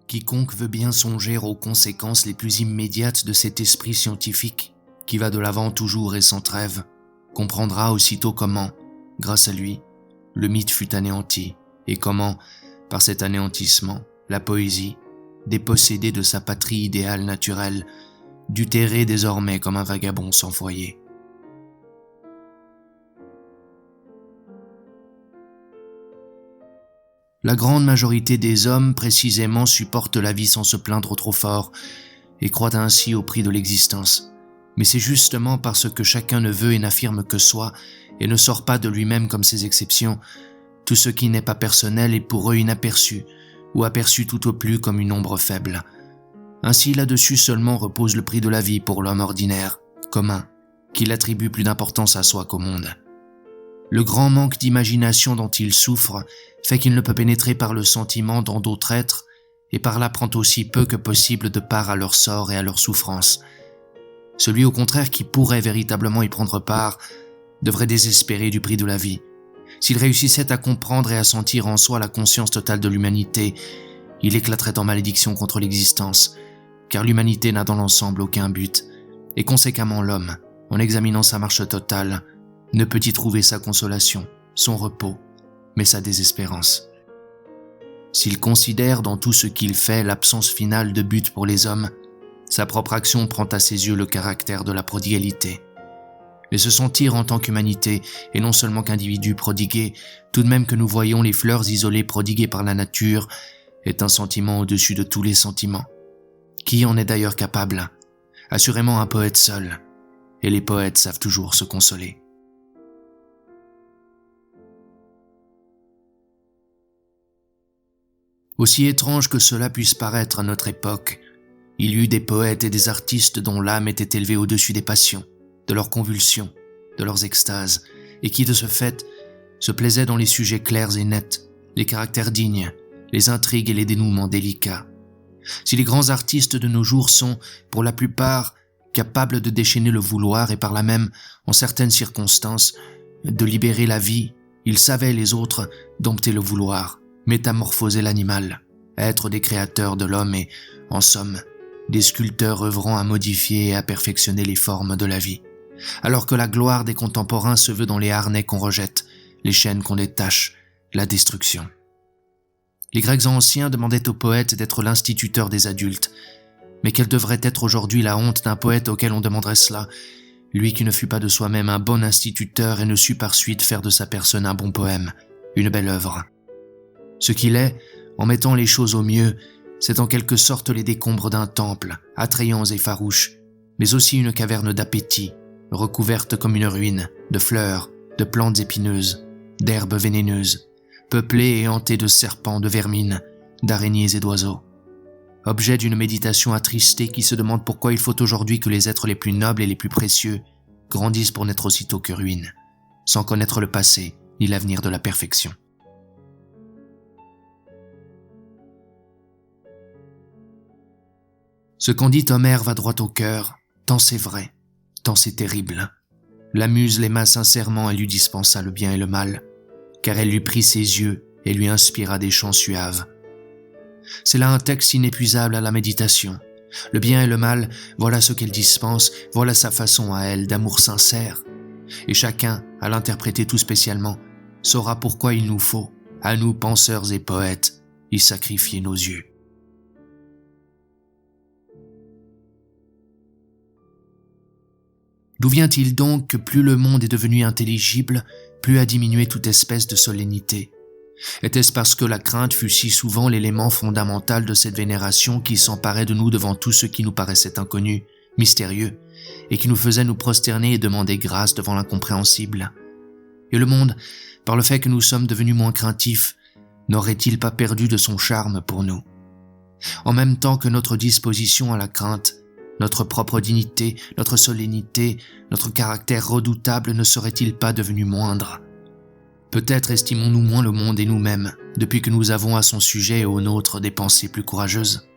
Quiconque veut bien songer aux conséquences les plus immédiates de cet esprit scientifique, qui va de l'avant toujours et sans trêve, comprendra aussitôt comment, grâce à lui, le mythe fut anéanti, et comment, par cet anéantissement, la poésie, dépossédée de sa patrie idéale naturelle, dut errer désormais comme un vagabond sans foyer. La grande majorité des hommes, précisément, supportent la vie sans se plaindre trop fort et croient ainsi au prix de l'existence. Mais c'est justement parce que chacun ne veut et n'affirme que soi et ne sort pas de lui-même comme ses exceptions, tout ce qui n'est pas personnel est pour eux inaperçu ou aperçu tout au plus comme une ombre faible. Ainsi, là-dessus seulement repose le prix de la vie pour l'homme ordinaire, commun, qu'il attribue plus d'importance à soi qu'au monde. Le grand manque d'imagination dont il souffre fait qu'il ne peut pénétrer par le sentiment dans d'autres êtres et par là prend aussi peu que possible de part à leur sort et à leur souffrance. Celui au contraire qui pourrait véritablement y prendre part devrait désespérer du prix de la vie. S'il réussissait à comprendre et à sentir en soi la conscience totale de l'humanité, il éclaterait en malédiction contre l'existence, car l'humanité n'a dans l'ensemble aucun but, et conséquemment l'homme, en examinant sa marche totale, ne peut y trouver sa consolation, son repos, mais sa désespérance. S'il considère dans tout ce qu'il fait l'absence finale de but pour les hommes, sa propre action prend à ses yeux le caractère de la prodigalité. Mais se sentir en tant qu'humanité, et non seulement qu'individu prodigué, tout de même que nous voyons les fleurs isolées prodiguées par la nature, est un sentiment au-dessus de tous les sentiments. Qui en est d'ailleurs capable? Assurément un poète seul, et les poètes savent toujours se consoler. Aussi étrange que cela puisse paraître à notre époque, il y eut des poètes et des artistes dont l'âme était élevée au-dessus des passions, de leurs convulsions, de leurs extases, et qui de ce fait se plaisaient dans les sujets clairs et nets, les caractères dignes, les intrigues et les dénouements délicats. Si les grands artistes de nos jours sont, pour la plupart, capables de déchaîner le vouloir et par là même, en certaines circonstances, de libérer la vie, ils savaient les autres dompter le vouloir, métamorphoser l'animal, être des créateurs de l'homme et, en somme, des sculpteurs œuvrant à modifier et à perfectionner les formes de la vie. Alors que la gloire des contemporains se veut dans les harnais qu'on rejette, les chaînes qu'on détache, la destruction. Les Grecs anciens demandaient aux poètes d'être l'instituteur des adultes. Mais quelle devrait être aujourd'hui la honte d'un poète auquel on demanderait cela, lui qui ne fut pas de soi-même un bon instituteur et ne sut par suite faire de sa personne un bon poème, une belle œuvre. Ce qu'il est, en mettant les choses au mieux, c'est en quelque sorte les décombres d'un temple, attrayants et farouches, mais aussi une caverne d'appétit, recouverte comme une ruine, de fleurs, de plantes épineuses, d'herbes vénéneuses, peuplée et hantée de serpents, de vermines, d'araignées et d'oiseaux. Objet d'une méditation attristée qui se demande pourquoi il faut aujourd'hui que les êtres les plus nobles et les plus précieux grandissent pour n'être aussitôt que ruines, sans connaître le passé ni l'avenir de la perfection. Ce qu'en dit Homère va droit au cœur, tant c'est vrai, tant c'est terrible. La muse l'aima sincèrement et lui dispensa le bien et le mal, car elle lui prit ses yeux et lui inspira des chants suaves. C'est là un texte inépuisable à la méditation. Le bien et le mal, voilà ce qu'elle dispense, voilà sa façon à elle d'amour sincère. Et chacun, à l'interpréter tout spécialement, saura pourquoi il nous faut, à nous penseurs et poètes, y sacrifier nos yeux. D'où vient-il donc que plus le monde est devenu intelligible, plus a diminué toute espèce de solennité? Était-ce parce que la crainte fut si souvent l'élément fondamental de cette vénération qui s'emparait de nous devant tout ce qui nous paraissait inconnu, mystérieux, et qui nous faisait nous prosterner et demander grâce devant l'incompréhensible? Et le monde, par le fait que nous sommes devenus moins craintifs, n'aurait-il pas perdu de son charme pour nous? En même temps que notre disposition à la crainte, notre propre dignité, notre solennité, notre caractère redoutable ne serait-il pas devenu moindre? Peut-être estimons-nous moins le monde et nous-mêmes, depuis que nous avons à son sujet et au nôtre des pensées plus courageuses.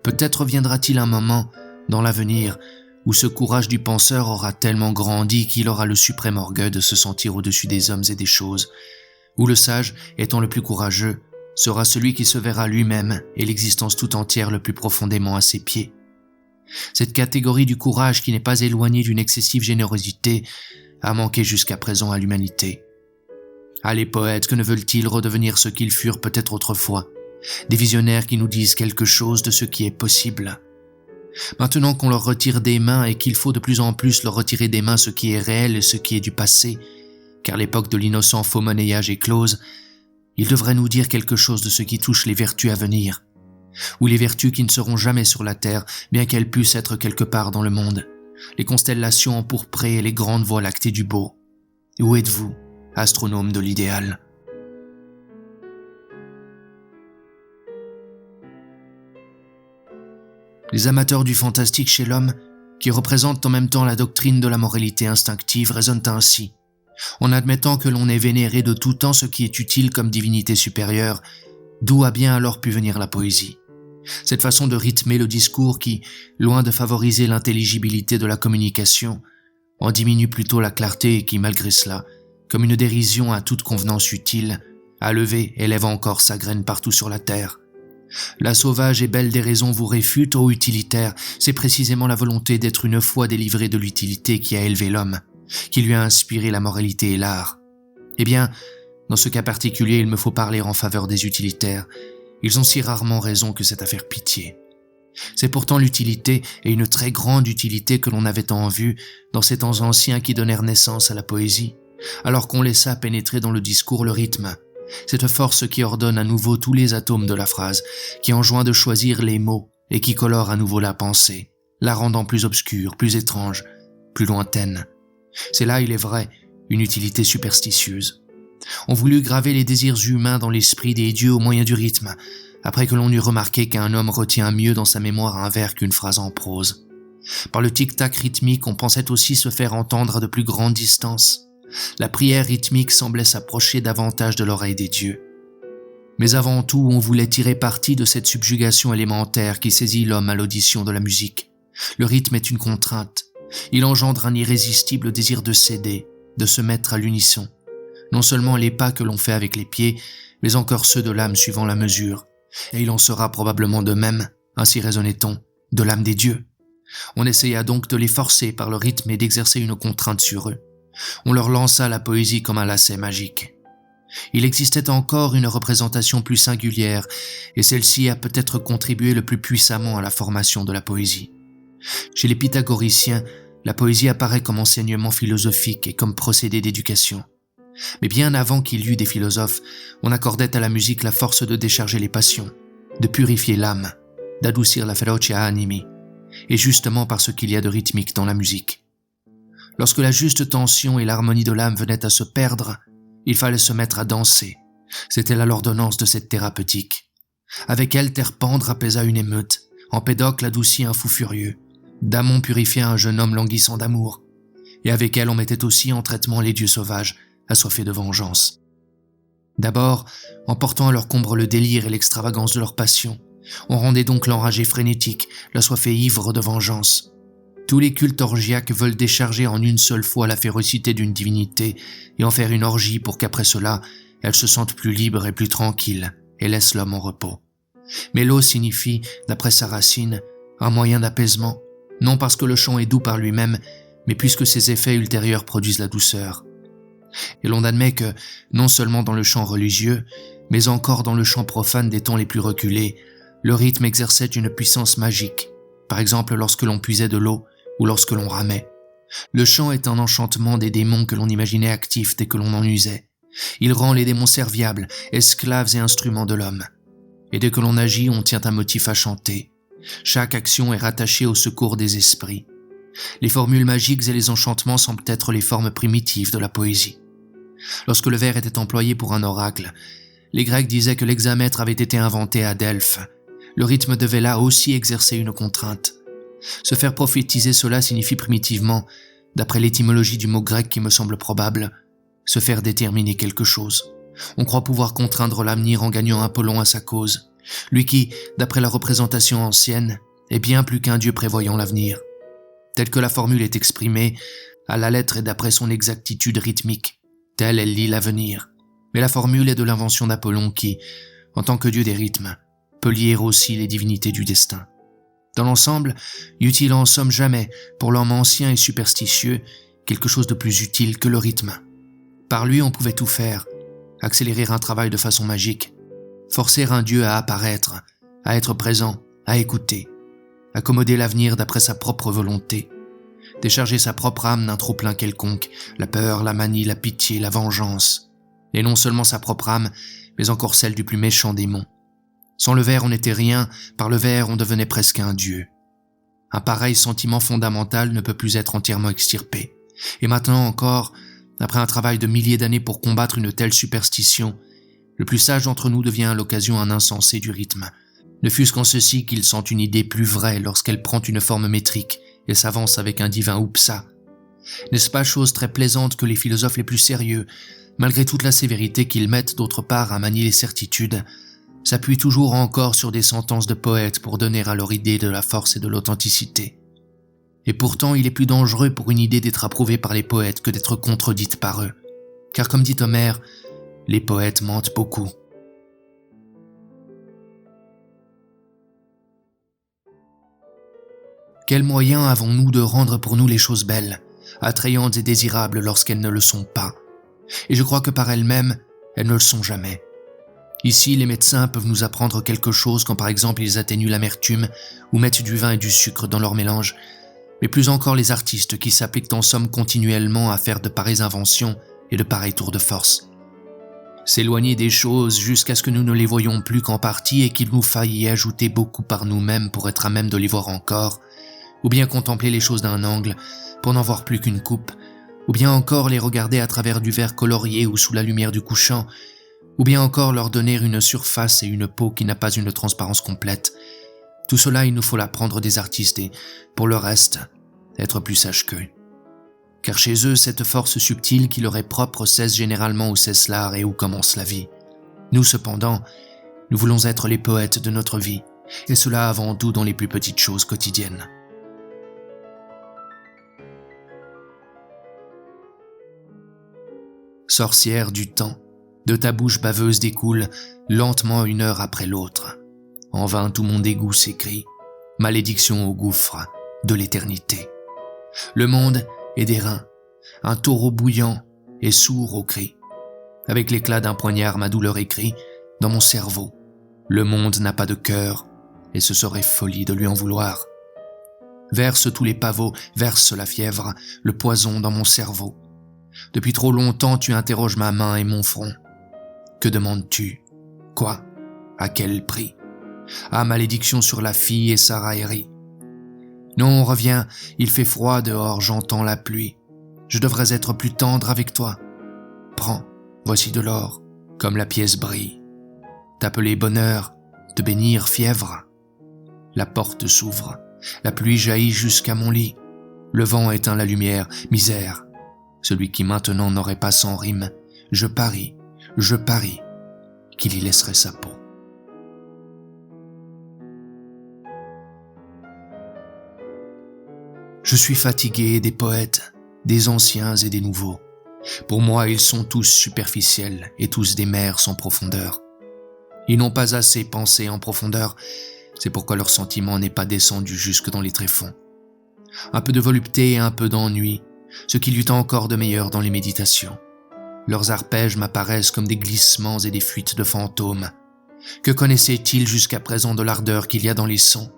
Peut-être viendra-t-il un moment, dans l'avenir, où ce courage du penseur aura tellement grandi qu'il aura le suprême orgueil de se sentir au-dessus des hommes et des choses, où le sage, étant le plus courageux, sera celui qui se verra lui-même et l'existence tout entière le plus profondément à ses pieds. Cette catégorie du courage qui n'est pas éloignée d'une excessive générosité a manqué jusqu'à présent à l'humanité. Ah, les poètes, que ne veulent-ils redevenir ce qu'ils furent peut-être autrefois? Des visionnaires qui nous disent quelque chose de ce qui est possible. Maintenant qu'on leur retire des mains et qu'il faut de plus en plus leur retirer des mains ce qui est réel et ce qui est du passé, car l'époque de l'innocent faux monnayage est close, ils devraient nous dire quelque chose de ce qui touche les vertus à venir, ou les vertus qui ne seront jamais sur la terre, bien qu'elles puissent être quelque part dans le monde, les constellations empourprées et les grandes voies lactées du beau. Où êtes-vous, astronome de l'idéal? Les amateurs du fantastique chez l'homme, qui représentent en même temps la doctrine de la moralité instinctive, raisonnent ainsi. En admettant que l'on ait vénéré de tout temps ce qui est utile comme divinité supérieure, d'où a bien alors pu venir la poésie? Cette façon de rythmer le discours qui, loin de favoriser l'intelligibilité de la communication, en diminue plutôt la clarté et qui, malgré cela, comme une dérision à toute convenance utile, a levé et lève encore sa graine partout sur la terre. La sauvage et belle déraison vous réfute, ô utilitaire, c'est précisément la volonté d'être une fois délivré de l'utilité qui a élevé l'homme, qui lui a inspiré la moralité et l'art. Eh bien, dans ce cas particulier, il me faut parler en faveur des utilitaires. Ils ont si rarement raison que c'est à faire pitié. C'est pourtant l'utilité, et une très grande utilité que l'on avait en vue dans ces temps anciens qui donnèrent naissance à la poésie, alors qu'on laissa pénétrer dans le discours le rythme, cette force qui ordonne à nouveau tous les atomes de la phrase, qui enjoint de choisir les mots et qui colore à nouveau la pensée, la rendant plus obscure, plus étrange, plus lointaine. C'est là, il est vrai, une utilité superstitieuse. On voulut graver les désirs humains dans l'esprit des dieux au moyen du rythme, après que l'on eut remarqué qu'un homme retient mieux dans sa mémoire un vers qu'une phrase en prose. Par le tic-tac rythmique, on pensait aussi se faire entendre à de plus grandes distances. La prière rythmique semblait s'approcher davantage de l'oreille des dieux. Mais avant tout, on voulait tirer parti de cette subjugation élémentaire qui saisit l'homme à l'audition de la musique. Le rythme est une contrainte. Il engendre un irrésistible désir de céder, de se mettre à l'unisson. Non seulement les pas que l'on fait avec les pieds, mais encore ceux de l'âme suivant la mesure. Et il en sera probablement de même, ainsi raisonnait-on, de l'âme des dieux. On essaya donc de les forcer par le rythme et d'exercer une contrainte sur eux. On leur lança la poésie comme un lacet magique. Il existait encore une représentation plus singulière, et celle-ci a peut-être contribué le plus puissamment à la formation de la poésie. Chez les pythagoriciens, la poésie apparaît comme enseignement philosophique et comme procédé d'éducation. Mais bien avant qu'il y eût des philosophes, on accordait à la musique la force de décharger les passions, de purifier l'âme, d'adoucir la ferocia animi, et justement parce qu'il y a de rythmique dans la musique. Lorsque la juste tension et l'harmonie de l'âme venaient à se perdre, il fallait se mettre à danser. C'était là l'ordonnance de cette thérapeutique. Avec elle, Terpendre apaisa une émeute, Empédocle adoucit un fou furieux, Damon purifia un jeune homme languissant d'amour, et avec elle on mettait aussi en traitement les dieux sauvages, assoiffés de vengeance. D'abord, en portant à leur combre le délire et l'extravagance de leur passion, on rendait donc l'enragé frénétique, l'assoiffé ivre de vengeance. Tous les cultes orgiaques veulent décharger en une seule fois la férocité d'une divinité et en faire une orgie pour qu'après cela, elle se sente plus libre et plus tranquille et laisse l'homme en repos. Mais l'eau signifie, d'après sa racine, un moyen d'apaisement, non parce que le chant est doux par lui-même, mais puisque ses effets ultérieurs produisent la douceur. Et l'on admet que, non seulement dans le chant religieux, mais encore dans le chant profane des temps les plus reculés, le rythme exerçait une puissance magique, par exemple lorsque l'on puisait de l'eau ou lorsque l'on ramait. Le chant est un enchantement des démons que l'on imaginait actifs dès que l'on en usait. Il rend les démons serviables, esclaves et instruments de l'homme. Et dès que l'on agit, on tient un motif à chanter. Chaque action est rattachée au secours des esprits. Les formules magiques et les enchantements semblent être les formes primitives de la poésie. Lorsque le vers était employé pour un oracle, les Grecs disaient que l'hexamètre avait été inventé à Delphes. Le rythme devait là aussi exercer une contrainte. Se faire prophétiser cela signifie primitivement, d'après l'étymologie du mot grec qui me semble probable, se faire déterminer quelque chose. On croit pouvoir contraindre l'avenir en gagnant Apollon à sa cause, lui qui, d'après la représentation ancienne, est bien plus qu'un dieu prévoyant l'avenir. Telle que la formule est exprimée, à la lettre et d'après son exactitude rythmique, telle elle lit l'avenir. Mais la formule est de l'invention d'Apollon qui, en tant que dieu des rythmes, peut lier aussi les divinités du destin. Dans l'ensemble, y eut-il en somme jamais, pour l'homme ancien et superstitieux, quelque chose de plus utile que le rythme. Par lui, on pouvait tout faire, accélérer un travail de façon magique, forcer un dieu à apparaître, à être présent, à écouter, accommoder l'avenir d'après sa propre volonté, décharger sa propre âme d'un trop-plein quelconque, la peur, la manie, la pitié, la vengeance, et non seulement sa propre âme, mais encore celle du plus méchant démon. Sans le ver, on n'était rien, par le ver, on devenait presque un dieu. Un pareil sentiment fondamental ne peut plus être entièrement extirpé. Et maintenant encore, après un travail de milliers d'années pour combattre une telle superstition, le plus sage d'entre nous devient à l'occasion un insensé du rythme, ne fût-ce qu'en ceci qu'il sent une idée plus vraie lorsqu'elle prend une forme métrique et s'avance avec un divin oupsa. N'est-ce pas chose très plaisante que les philosophes les plus sérieux, malgré toute la sévérité qu'ils mettent d'autre part à manier les certitudes, s'appuient toujours encore sur des sentences de poètes pour donner à leur idée de la force et de l'authenticité. Et pourtant, il est plus dangereux pour une idée d'être approuvée par les poètes que d'être contredite par eux. Car comme dit Homère, les poètes mentent beaucoup. Quels moyens avons-nous de rendre pour nous les choses belles, attrayantes et désirables lorsqu'elles ne le sont pas? Et je crois que par elles-mêmes, elles ne le sont jamais. Ici, les médecins peuvent nous apprendre quelque chose quand par exemple ils atténuent l'amertume ou mettent du vin et du sucre dans leur mélange, mais plus encore les artistes qui s'appliquent en somme continuellement à faire de pareilles inventions et de pareils tours de force. S'éloigner des choses jusqu'à ce que nous ne les voyions plus qu'en partie et qu'il nous faille y ajouter beaucoup par nous-mêmes pour être à même de les voir encore, ou bien contempler les choses d'un angle pour n'en voir plus qu'une coupe, ou bien encore les regarder à travers du verre colorié ou sous la lumière du couchant, ou bien encore leur donner une surface et une peau qui n'a pas une transparence complète. Tout cela, il nous faut l'apprendre des artistes et, pour le reste, être plus sages qu'eux. Car chez eux, cette force subtile qui leur est propre cesse généralement où cesse l'art et où commence la vie. Nous, cependant, nous voulons être les poètes de notre vie, et cela avant tout dans les plus petites choses quotidiennes. Sorcière du temps, de ta bouche baveuse découle lentement une heure après l'autre. En vain tout mon dégoût s'écrie, malédiction au gouffre de l'éternité. Le monde est d'airain, un taureau bouillant et sourd aux cris. Avec l'éclat d'un poignard ma douleur écrit dans mon cerveau. Le monde n'a pas de cœur et ce serait folie de lui en vouloir. Verse tous les pavots, verse la fièvre, le poison dans mon cerveau. Depuis trop longtemps tu interroges ma main et mon front. Que demandes-tu? Quoi? À quel prix? Ah, malédiction sur la fille et sa raillerie. Non, reviens, il fait froid dehors, j'entends la pluie. Je devrais être plus tendre avec toi. Prends, voici de l'or, comme la pièce brille. T'appeler bonheur, te bénir fièvre. La porte s'ouvre, la pluie jaillit jusqu'à mon lit. Le vent éteint la lumière, misère. Celui qui maintenant n'aurait pas sans rime, je parie qu'il y laisserait sa peau. Je suis fatigué des poètes, des anciens et des nouveaux. Pour moi, ils sont tous superficiels et tous des mers sans profondeur. Ils n'ont pas assez pensé en profondeur, c'est pourquoi leur sentiment n'est pas descendu jusque dans les tréfonds. Un peu de volupté et un peu d'ennui, ce qu'il y eut encore de meilleur dans les méditations. Leurs arpèges m'apparaissent comme des glissements et des fuites de fantômes. Que connaissaient-ils jusqu'à présent de l'ardeur qu'il y a dans les sons?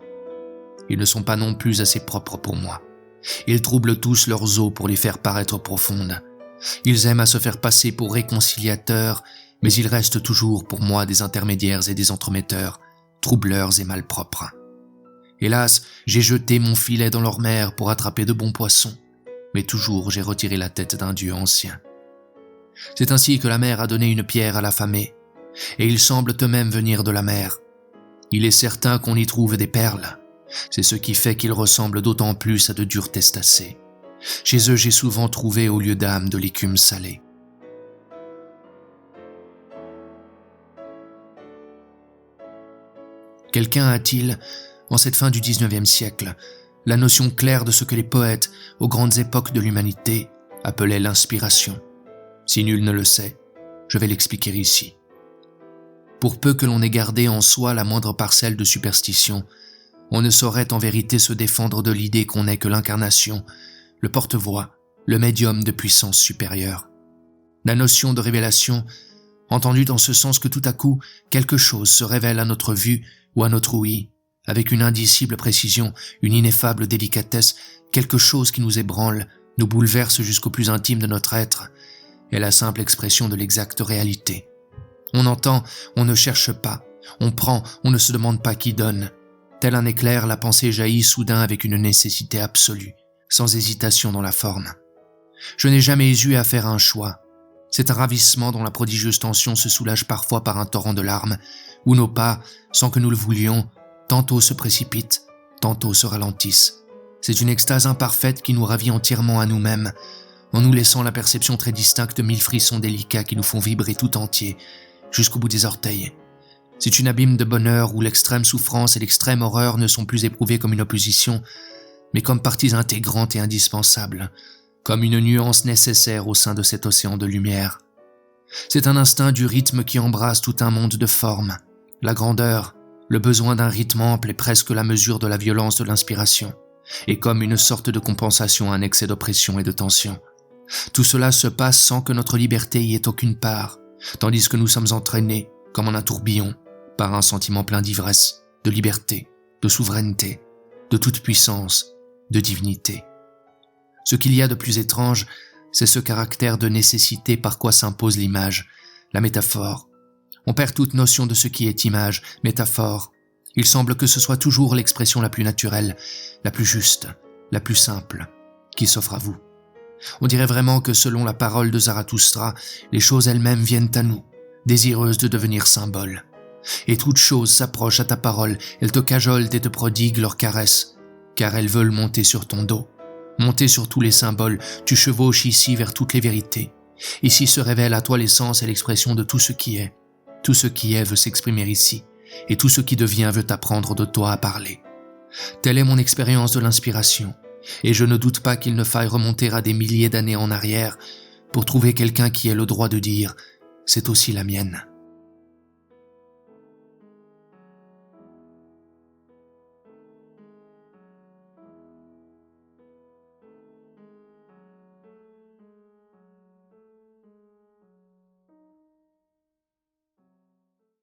Ils ne sont pas non plus assez propres pour moi. Ils troublent tous leurs eaux pour les faire paraître profondes. Ils aiment à se faire passer pour réconciliateurs, mais ils restent toujours pour moi des intermédiaires et des entremetteurs, troubleurs et malpropres. Hélas, j'ai jeté mon filet dans leur mer pour attraper de bons poissons, mais toujours j'ai retiré la tête d'un dieu ancien. C'est ainsi que la mer a donné une pierre à l'affamé, et ils semblent eux-mêmes venir de la mer. Il est certain qu'on y trouve des perles. C'est ce qui fait qu'ils ressemblent d'autant plus à de durs testacés. Chez eux, j'ai souvent trouvé au lieu d'âme de l'écume salée. Quelqu'un a-t-il, en cette fin du XIXe siècle, la notion claire de ce que les poètes, aux grandes époques de l'humanité, appelaient l'inspiration? Si nul ne le sait, je vais l'expliquer ici. Pour peu que l'on ait gardé en soi la moindre parcelle de superstition, on ne saurait en vérité se défendre de l'idée qu'on n'est que l'incarnation, le porte-voix, le médium de puissance supérieure. La notion de révélation, entendue dans ce sens que tout à coup, quelque chose se révèle à notre vue ou à notre ouïe, avec une indicible précision, une ineffable délicatesse, quelque chose qui nous ébranle, nous bouleverse jusqu'au plus intime de notre être, est la simple expression de l'exacte réalité. On entend, on ne cherche pas, on prend, on ne se demande pas qui donne. Tel un éclair, la pensée jaillit soudain avec une nécessité absolue, sans hésitation dans la forme. Je n'ai jamais eu à faire un choix. C'est un ravissement dont la prodigieuse tension se soulage parfois par un torrent de larmes, où nos pas, sans que nous le voulions, tantôt se précipitent, tantôt se ralentissent. C'est une extase imparfaite qui nous ravit entièrement à nous-mêmes, en nous laissant la perception très distincte de 1000 frissons délicats qui nous font vibrer tout entier, jusqu'au bout des orteils. C'est une abîme de bonheur où l'extrême souffrance et l'extrême horreur ne sont plus éprouvées comme une opposition, mais comme parties intégrantes et indispensables, comme une nuance nécessaire au sein de cet océan de lumière. C'est un instinct du rythme qui embrasse tout un monde de formes, la grandeur, le besoin d'un rythme ample est presque la mesure de la violence de l'inspiration, et comme une sorte de compensation à un excès d'oppression et de tension. Tout cela se passe sans que notre liberté y ait aucune part, tandis que nous sommes entraînés, comme en un tourbillon, par un sentiment plein d'ivresse, de liberté, de souveraineté, de toute puissance, de divinité. Ce qu'il y a de plus étrange, c'est ce caractère de nécessité par quoi s'impose l'image, la métaphore. On perd toute notion de ce qui est image, métaphore. Il semble que ce soit toujours l'expression la plus naturelle, la plus juste, la plus simple, qui s'offre à vous. On dirait vraiment que selon la parole de Zarathustra, les choses elles-mêmes viennent à nous, désireuses de devenir symboles. Et toutes choses s'approchent à ta parole, elles te cajolent et te prodiguent leurs caresses, car elles veulent monter sur ton dos. Monter sur tous les symboles, tu chevauches ici vers toutes les vérités. Ici se révèle à toi l'essence et l'expression de tout ce qui est. Tout ce qui est veut s'exprimer ici, et tout ce qui devient veut apprendre de toi à parler. Telle est mon expérience de l'inspiration, et je ne doute pas qu'il ne faille remonter à des milliers d'années en arrière pour trouver quelqu'un qui ait le droit de dire « c'est aussi la mienne ».